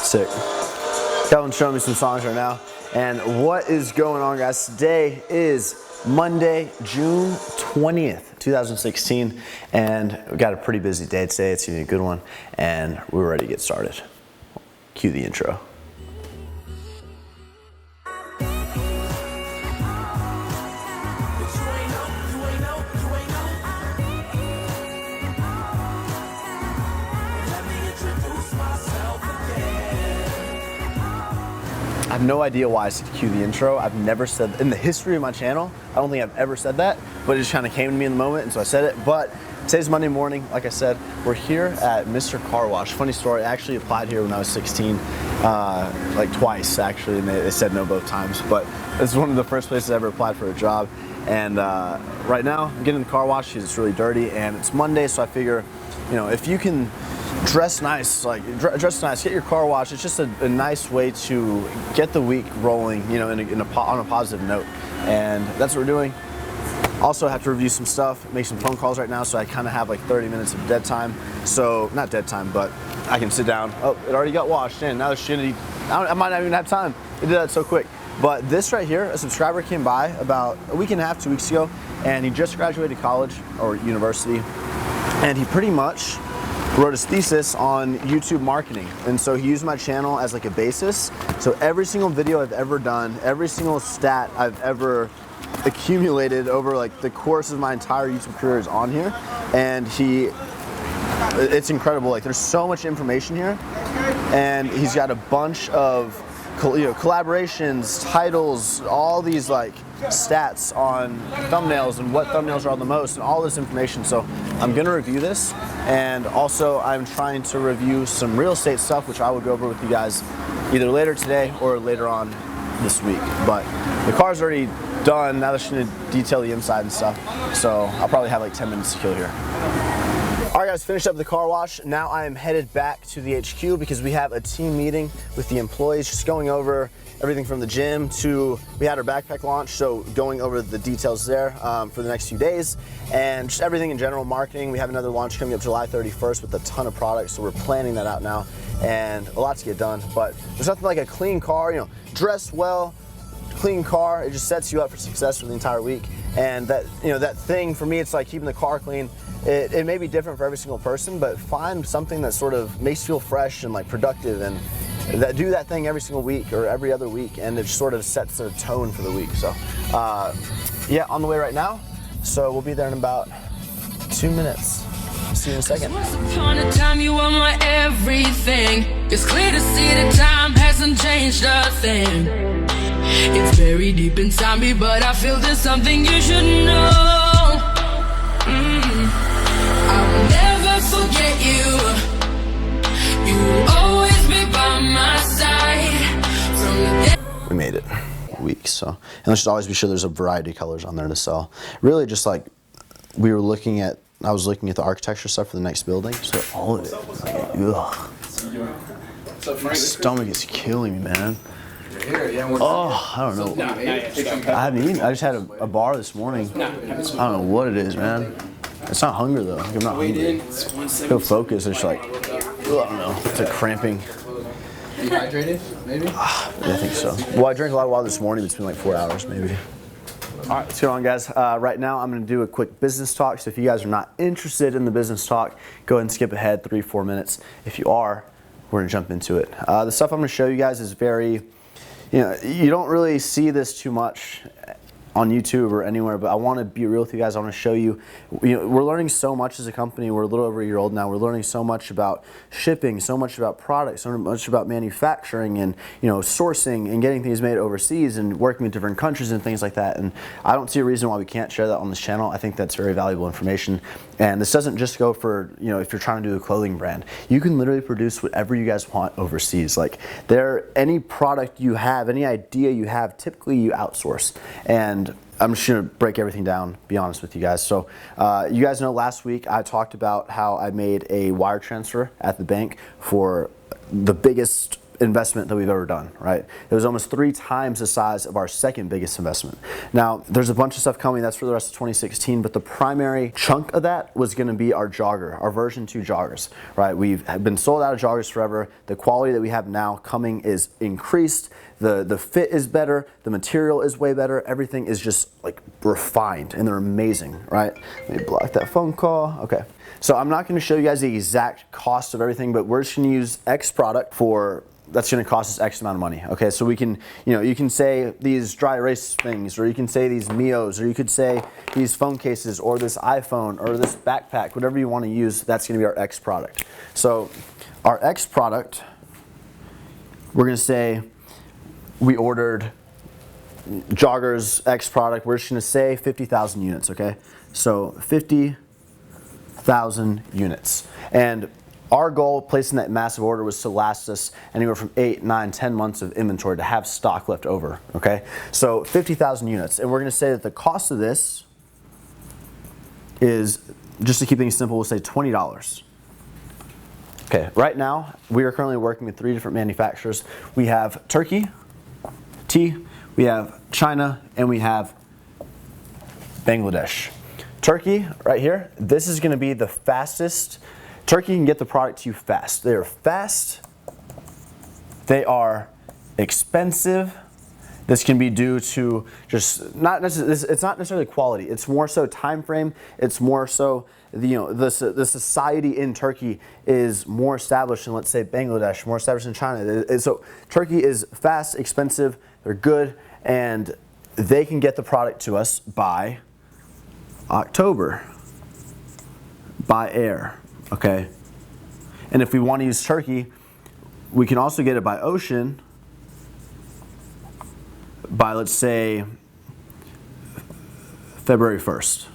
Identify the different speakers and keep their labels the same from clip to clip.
Speaker 1: Sick. Kevin's showing me some songs right now. And what is going on, guys? Today is Monday, June 20th, 2016. And we got a pretty busy day today. It's gonna be a good one. And we're ready to get started. Cue the intro. I have no idea why I said cue the intro. I've never said, in the history of my channel, I don't think I've ever said that, but it just kind of came to me in the moment, and so I said it. But today's Monday morning, like I said, we're here at Mr. Car Wash. Funny story, I actually applied here when I was 16, like twice actually, and they said no both times, but this is one of the first places I ever applied for a job. And right now, I'm getting the car wash because it's really dirty, and it's Monday, so I figure, you know, if you can dress nice, dress nice, get your car washed. It's just a nice way to get the week rolling, you know, on a positive note. And that's what we're doing. Also have to review some stuff, make some phone calls right now, so I kind of have like 30 minutes of dead time. So, not dead time, but I can sit down. Oh, it already got washed in. Now I might not even have time. It did that so quick. But this right here, a subscriber came by about a week and a half, 2 weeks ago, and he just graduated college or university, and he pretty much wrote his thesis on YouTube marketing. And so he used my channel as like a basis. So every single video I've ever done, every single stat I've ever accumulated over like the course of my entire YouTube career is on here. And it's incredible. Like there's so much information here. And he's got a bunch of collaborations, titles, all these like stats on thumbnails and what thumbnails are on the most and all this information. So I'm gonna review this, and also I'm trying to review some real estate stuff, which I will go over with you guys either later today or later on this week. But the car's already done. Now they're just gonna detail the inside and stuff. So I'll probably have like 10 minutes to kill here. All right, guys, finished up the car wash. Now I am headed back to the HQ because we have a team meeting with the employees, just going over everything from the gym to, we had our backpack launch, so going over the details there for the next few days, and just everything in general, marketing. We have another launch coming up July 31st with a ton of products, so we're planning that out now, and a lot to get done. But there's nothing like a clean car, you know, dress well, clean car, it just sets you up for success for the entire week. And that, you know, that thing for me, it's like keeping the car clean. It may be different for every single person, but find something that sort of makes you feel fresh and like productive, and do that thing every single week or every other week, and it sort of sets a tone for the week. So yeah, on the way right now, so we'll be there in about 2 minutes. See you in a second. Once upon a time you were my everything. It's clear to see that time hasn't changed a thing. It's very deep inside me, but I feel there's something you should know. I will never forget you. You will always be by my side. From the day we made it. Weeks, so. And let's just always be sure there's a variety of colors on there to sell. Really just like, I was looking at the architecture stuff for the next building, so all of it, like, ugh. My stomach is killing me, man. Oh, I don't know. I haven't eaten. I just had a bar this morning. I don't know what it is, man. It's not hunger though. Like, I'm not hungry. Feel focused. It's like, I don't know. It's like cramping.
Speaker 2: Dehydrated, maybe?
Speaker 1: Yeah, I think so. Well, I drank a lot of water this morning. It's been like 4 hours, maybe. All right, what's going on, guys? Right now, I'm going to do a quick business talk. So if you guys are not interested in the business talk, go ahead and skip ahead 3-4 minutes. If you are, we're going to jump into it. The stuff I'm going to show you guys is very, you know, you don't really see this too much on YouTube or anywhere, but I want to be real with you guys. I want to show you, we're learning so much as a company. We're a little over a year old now. We're learning so much about shipping, so much about products, so much about manufacturing, and sourcing and getting things made overseas and working with different countries and things like that. And I don't see a reason why we can't share that on this channel. I think that's very valuable information. And this doesn't just go for, if you're trying to do a clothing brand. You can literally produce whatever you guys want overseas. Like any product you have, any idea you have, typically you outsource. And I'm just gonna break everything down, be honest with you guys. So you guys know last week I talked about how I made a wire transfer at the bank for the biggest investment that we've ever done, right? It was almost 3 times the size of our second biggest investment. Now, there's a bunch of stuff coming that's for the rest of 2016, but the primary chunk of that was gonna be our jogger, our version 2 joggers, right? We've been sold out of joggers forever. The quality that we have now coming is increased. The fit is better, the material is way better, everything is just like refined and they're amazing, right? Let me block that phone call, okay. So I'm not gonna show you guys the exact cost of everything, but we're just gonna use X product for, that's gonna cost us X amount of money, okay? So we can, you can say these dry erase things, or you can say these Mios, or you could say these phone cases, or this iPhone, or this backpack, whatever you wanna use, that's gonna be our X product. So our X product, we're gonna say, we ordered joggers X product, we're just gonna say 50,000 units, okay? So 50,000 units. And our goal placing that massive order was to last us anywhere from 8, 9, 10 months of inventory, to have stock left over, okay? So 50,000 units. And we're gonna say that the cost of this is, just to keep things simple, we'll say $20. Okay, right now, we are currently working with 3 different manufacturers. We have Turkey, we have China, and we have Bangladesh. Turkey, right here, this is gonna be the fastest. Turkey can get the product to you fast. They are fast, they are expensive. This can be due to just, it's not necessarily quality, it's more so time frame, it's more so, the society in Turkey is more established than, let's say, Bangladesh, more established in China. So Turkey is fast, expensive, they're good, and they can get the product to us by October, by air, okay? And if we want to use Turkey, we can also get it by ocean by, let's say, February 1st.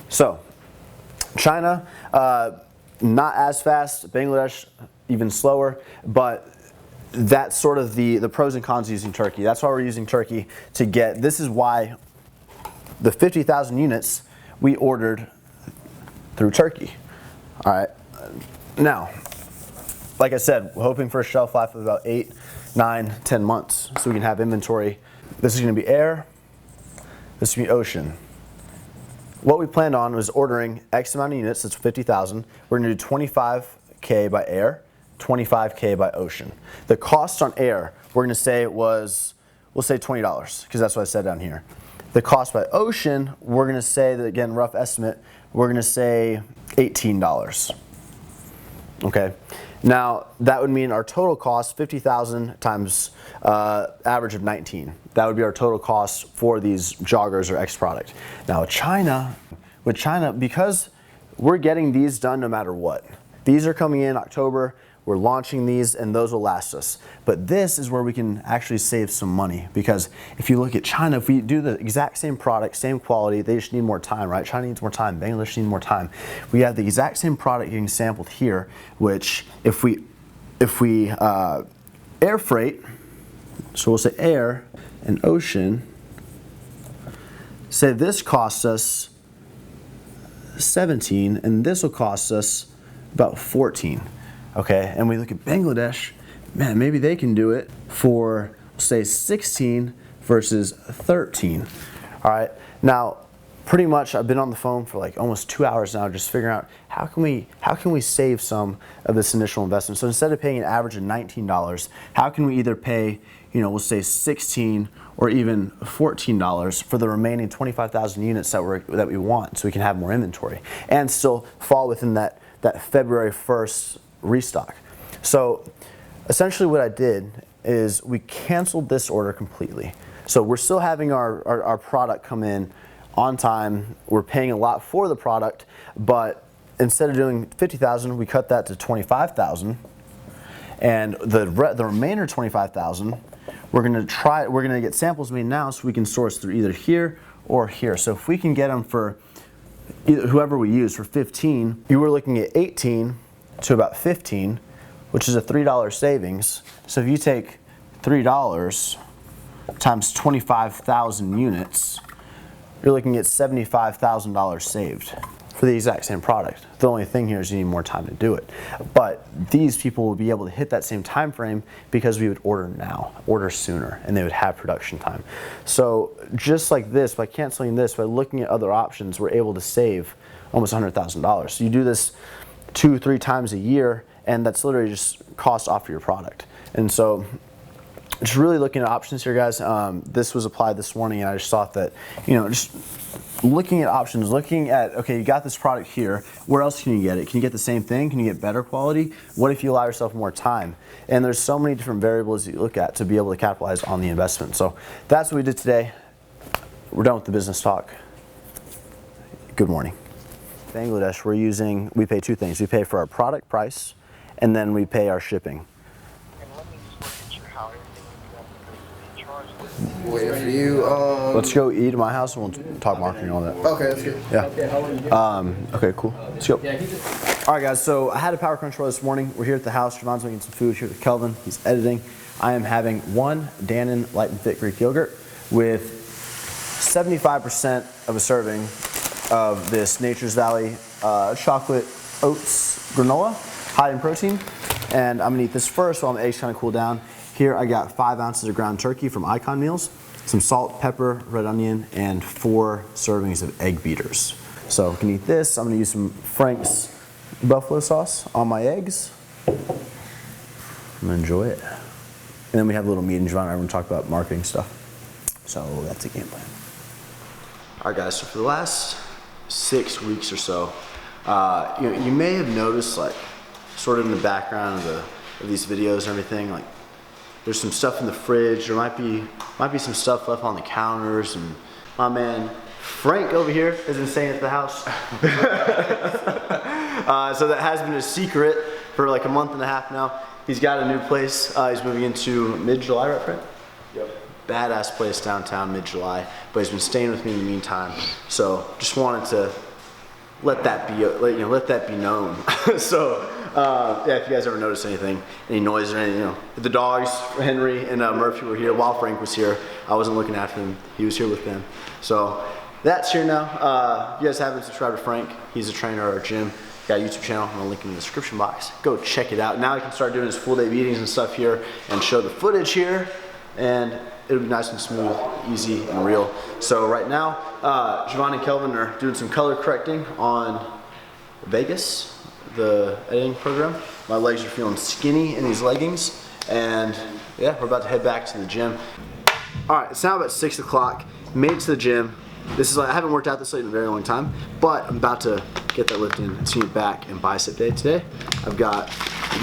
Speaker 1: So, China, not as fast, Bangladesh even slower, but that's sort of the pros and cons of using Turkey. That's why we're using Turkey to get, this is why the 50,000 units we ordered through Turkey. All right, now, like I said, we're hoping for a shelf life of about 8, 9, 10 months so we can have inventory. This is gonna be air, this is gonna be ocean. What we planned on was ordering X amount of units, that's 50,000. We're gonna do 25K by air, 25K by ocean. The cost on air, we're gonna say we'll say $20, because that's what I said down here. The cost by ocean, we're gonna say that, again, rough estimate, we're gonna say $18. Okay, now that would mean our total cost, 50,000 times average of 19. That would be our total cost for these joggers or X product. Now with China, because we're getting these done no matter what. These are coming in October, we're launching these, and those will last us. But this is where we can actually save some money, because if you look at China, if we do the exact same product, same quality, they just need more time, right? China needs more time, Bangladesh needs more time. We have the exact same product getting sampled here, which if we air freight, so we'll say air and ocean, say this costs us 17, and this will cost us about 14. Okay, and we look at Bangladesh, man, maybe they can do it for, say, 16 versus 13. All right, now, pretty much I've been on the phone for like almost 2 hours now just figuring out how can we save some of this initial investment. So instead of paying an average of $19, how can we either pay, we'll say 16 or even $14 for the remaining 25,000 units that we want, so we can have more inventory and still fall within that February 1st restock. So essentially what I did is we canceled this order completely. So we're still having our product come in on time. We're paying a lot for the product, but instead of doing 50,000, we cut that to 25,000. And the remainder 25,000, we're gonna get samples made now so we can source through either here or here. So if we can get them for whoever we use for 15, you were looking at 18 to about 15, which is a $3 savings. So if you take $3 times 25,000 units, you're looking at $75,000 saved. for the exact same product. The only thing here is you need more time to do it. But these people will be able to hit that same time frame because we would order now, order sooner, and they would have production time. So just like this, by canceling this, by looking at other options, we're able to save almost $100,000. So you do this 2-3 times a year, and that's literally just cost off of your product. And so just really looking at options here, guys. This was applied this morning, and I just thought that, you know, just looking at options, looking at, okay, you got this product here, where else can you get it? Can you get the same thing? Can you get better quality? What if you allow yourself more time? And there's so many different variables that you look at to be able to capitalize on the investment. So that's what we did today. We're done with the business talk. Good morning. Bangladesh, we pay two things. We pay for our product price, and then we pay our shipping.
Speaker 2: Wait for you.
Speaker 1: Let's go eat at my house and we'll talk marketing and all that.
Speaker 2: Okay, that's good.
Speaker 1: Yeah. Okay, cool. Let's go. All right, guys. So I had a power crunch this morning. We're here at the house. Javon's making some food here with Kelvin. He's editing. I am having one Dannon Light and Fit Greek yogurt with 75% of a serving of this Nature's Valley chocolate oats granola, high in protein. And I'm gonna eat this first while my eggs kind of cool down. Here I got 5 ounces of ground turkey from Icon Meals, some salt, pepper, red onion, and 4 servings of egg beaters. So I can eat this. I'm gonna use some Frank's buffalo sauce on my eggs. I'm gonna enjoy it. And then we have a little meeting, Javon and I are gonna talk about marketing stuff. So that's a game plan. All right, guys, so for the last 6 weeks or so, you may have noticed, like, sort of in the background of these videos and everything, like, there's some stuff in the fridge. There might be some stuff left on the counters, and my man Frank over here has been staying at the house. So that has been a secret for like a month and a half now. He's got a new place. He's moving into mid-July, right, Frank? Yep. Badass place downtown, mid-July. But he's been staying with me in the meantime. So just wanted to let that be known. So. Yeah, if you guys ever notice anything, any noise or anything, you know, the dogs, Henry and Murphy were here while Frank was here. I wasn't looking after him. He was here with them. So that's here now. If you guys haven't subscribed to Frank, he's a trainer at our gym. Got a YouTube channel. I'm gonna link in the description box. Go check it out. Now he can start doing his full day meetings and stuff here and show the footage here. And it'll be nice and smooth, easy and real. So right now, Javon and Kelvin are doing some color correcting on Vegas, the editing program. My legs are feeling skinny in these leggings, and yeah, we're about to head back to the gym. All right, it's now about 6 o'clock. Made it to the gym. This is like, I haven't worked out this late in a very long time, but I'm about to get that lift in and see it back in bicep day today. I've got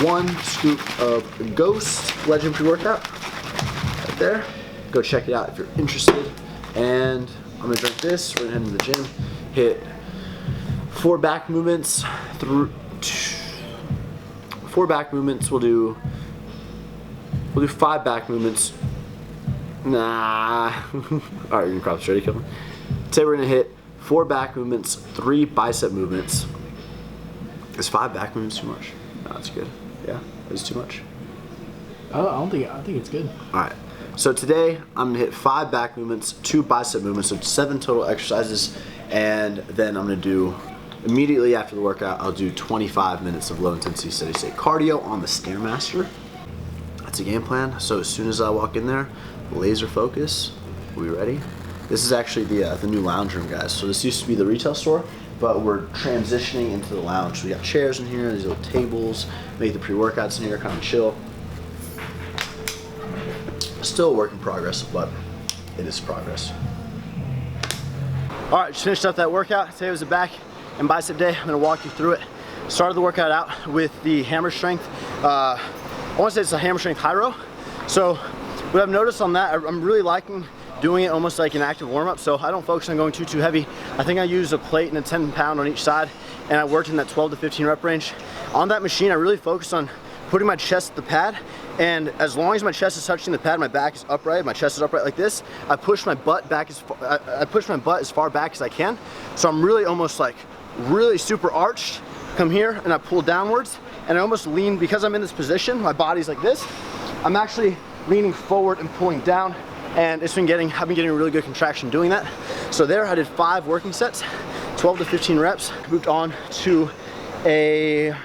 Speaker 1: 1 scoop of Ghost Legend pre-workout right there. Go check it out if you're interested. And I'm gonna drink this. We're gonna head to the gym, hit 4 back movements through 4 back movements. We'll do 5 back movements. Nah. All right, you're gonna crop ready, Kelvin. Today we're gonna hit 4 back movements, 3 bicep movements. Is 5 back movements too much? No, that's good. Yeah, is too much.
Speaker 3: I think it's good.
Speaker 1: All right. So today I'm gonna hit 5 back movements, 2 bicep movements, so 7 total exercises, and then I'm gonna do. Immediately after the workout, I'll do 25 minutes of low intensity steady state cardio on the Stairmaster. That's a game plan. So as soon as I walk in there, laser focus. Are we ready? This is actually the new lounge room, guys. So this used to be the retail store, but we're transitioning into the lounge. So we got chairs in here, these little tables, make the pre-workouts in here, kind of chill. Still a work in progress, but it is progress. All right, just finished up that workout. Today was a back and bicep day. I'm gonna walk you through it. Started the workout out with the hammer strength. I wanna say it's a hammer strength high row. So what I've noticed on that, I'm really liking doing it almost like an active warm up. So I don't focus on going too heavy. I think I use a plate and a 10 pound on each side, and I worked in that 12 to 15 rep range. On that machine, I really focused on putting my chest at the pad, and as long as my chest is touching the pad, my back is upright, my chest is upright like this, I push my butt back I push my butt as far back as I can. So I'm really almost like really super arched, come here, and I pull downwards, and I almost lean, because I'm in this position, my body's like this, I'm actually leaning forward and pulling down, and I've been getting a really good contraction doing that. So there I did 5 working sets, 12 to 15 reps. Moved on to a,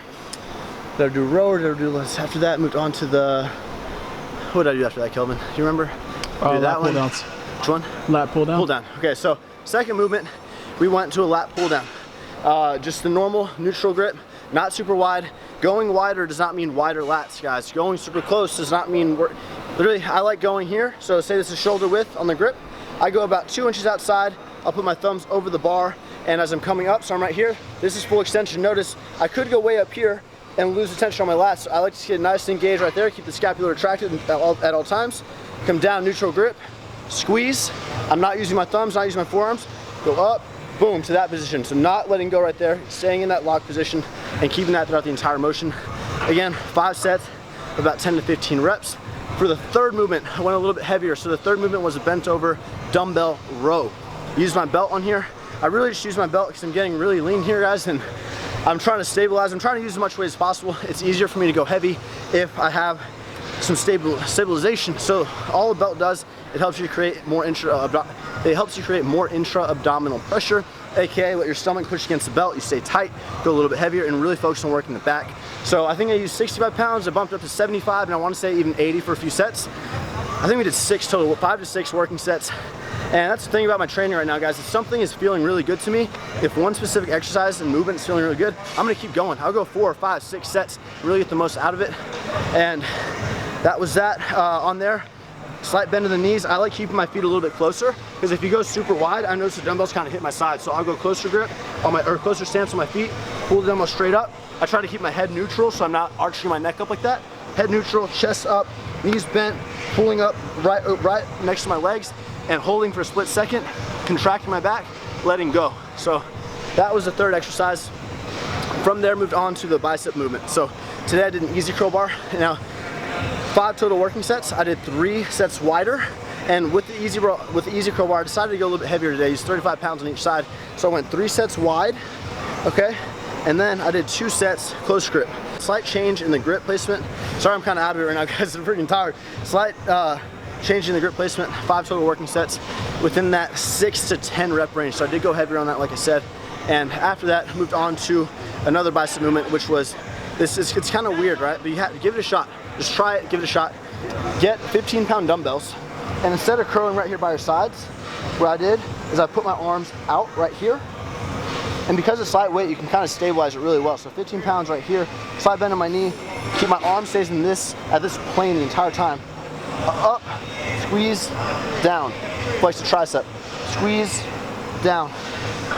Speaker 1: did I do row or did I do less? After that, moved on to the, what did I do after that, Kelvin? Do you remember?
Speaker 3: Lat Pulldowns.
Speaker 1: Which one?
Speaker 3: Lat Pulldown.
Speaker 1: Pull down. Okay, so second movement, we went to a lat pull down. Just the normal neutral grip, not super wide. Going wider does not mean wider lats, guys. Going super close does not mean, literally, I like going here. So say this is shoulder width on the grip. I go about 2 inches outside. I'll put my thumbs over the bar, and as I'm coming up, so I'm right here, this is full extension. Notice I could go way up here and lose the tension on my lats. So I like to get nice and engaged right there, keep the scapula retracted at all times. Come down, neutral grip, squeeze. I'm not using my thumbs, not using my forearms. Go up, boom, to that position. So not letting go right there, staying in that lock position and keeping that throughout the entire motion. Again, 5 sets, about 10 to 15 reps. For the third movement, I went a little bit heavier. So the third movement was a bent over dumbbell row. Used my belt on here. I really just use my belt because I'm getting really lean here, guys, and I'm trying to stabilize. I'm trying to use as much weight as possible. It's easier for me to go heavy if I have some stabilization. So all the belt does, it helps you create more intra-abdominal pressure, aka let your stomach push against the belt, you stay tight, go a little bit heavier, and really focus on working the back. So I think I used 65 pounds, I bumped up to 75, and I want to say even 80 for a few sets. I think we did 6 total, 5 to 6 working sets. And that's the thing about my training right now, guys. If something is feeling really good to me, if one specific exercise and movement is feeling really good, I'm gonna keep going. I'll go 4, 5, 6 sets, really get the most out of it. And that was that on there. Slight bend in the knees. I like keeping my feet a little bit closer because if you go super wide, I notice the dumbbells kind of hit my side. So I'll go closer grip on my, or closer stance on my feet, pull the dumbbell straight up. I try to keep my head neutral so I'm not arching my neck up like that. Head neutral, chest up, knees bent, pulling up right next to my legs and holding for a split second, contracting my back, letting go. So that was the third exercise. From there, moved on to the bicep movement. So today I did an easy curl bar. Now, 5 total working sets. I did 3 sets wider, and with the easy curl bar, I decided to go a little bit heavier today. I used 35 pounds on each side. So I went 3 sets wide, okay? And then I did 2 sets close grip. Slight change in the grip placement. Sorry, I'm kind of out of it right now, guys. I'm freaking tired. Slight change in the grip placement. 5 total working sets within that 6 to 10 rep range. So I did go heavier on that, like I said. And after that, moved on to another bicep movement, which was, it's kind of weird, right? But you have to give it a shot. Just try it, give it a shot. Get 15-pound dumbbells, and instead of curling right here by your sides, what I did is I put my arms out right here. And because it's light weight, you can kind of stabilize it really well. So 15 pounds right here, slight bend on my knee, keep my arm stays in at this plane the entire time. Up, squeeze, down. Flex the tricep, squeeze, down.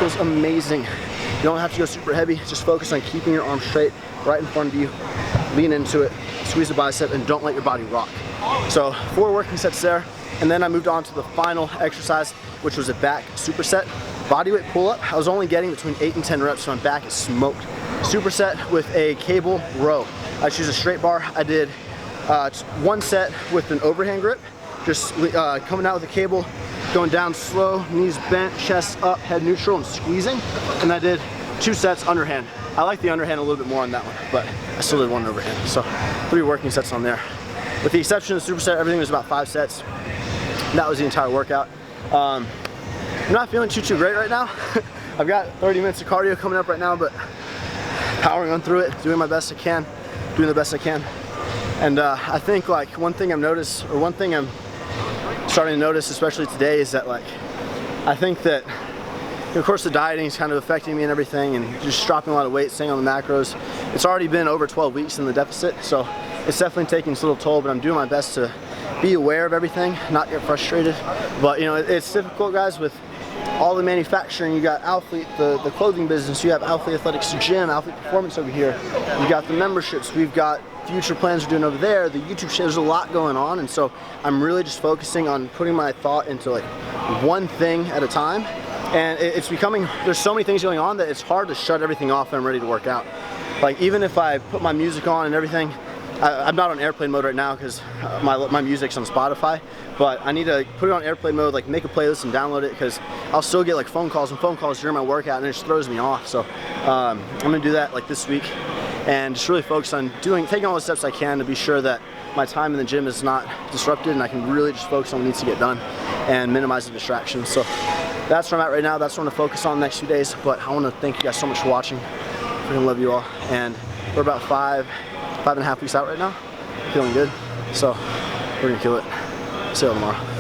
Speaker 1: Feels amazing. You don't have to go super heavy, just focus on keeping your arm straight right in front of you. Lean into it, squeeze the bicep, and don't let your body rock. So 4 working sets there, and then I moved on to the final exercise, which was a back superset. Bodyweight pull-up. I was only getting between 8 and 10 reps, so my back is smoked. Superset with a cable row. I choose a straight bar. I did 1 set with an overhand grip, just coming out with the cable, going down slow, knees bent, chest up, head neutral, and squeezing. And I did 2 sets underhand. I like the underhand a little bit more on that one, but I still did 1 overhand. So 3 working sets on there. With the exception of the superset, everything was about 5 sets. That was the entire workout. I'm not feeling too great right now. I've got 30 minutes of cardio coming up right now, but powering on through it, doing my best I can, doing the best I can. And I think like one thing I'm starting to notice, especially today, is that like, I think that, of course, the dieting is kind of affecting me and everything, and just dropping a lot of weight, staying on the macros. It's already been over 12 weeks in the deficit, so it's definitely taking its little toll, but I'm doing my best to be aware of everything, not get frustrated. But you know, it's difficult, guys, with all the manufacturing. You got Alphalete, the clothing business, you have Alphalete Athletics Gym, Alphalete Performance over here. You got the memberships, we've got future plans we're doing over there, the YouTube show. There's a lot going on, and so I'm really just focusing on putting my thought into like one thing at a time. And it's becoming, there's so many things going on that it's hard to shut everything off when I'm ready to work out. Like even if I put my music on and everything, I'm not on airplane mode right now because my music's on Spotify, but I need to put it on airplane mode, like make a playlist and download it, because I'll still get like phone calls during my workout, and it just throws me off. So I'm gonna do that like this week, and just really focus on taking all the steps I can to be sure that my time in the gym is not disrupted, and I can really just focus on what needs to get done and minimize the distractions. So that's where I'm at right now. That's what I'm gonna focus on the next few days. But I want to thank you guys so much for watching. Freaking love you all. And we're about 5.5 weeks out right now. Feeling good. So we're gonna kill it. See you all tomorrow.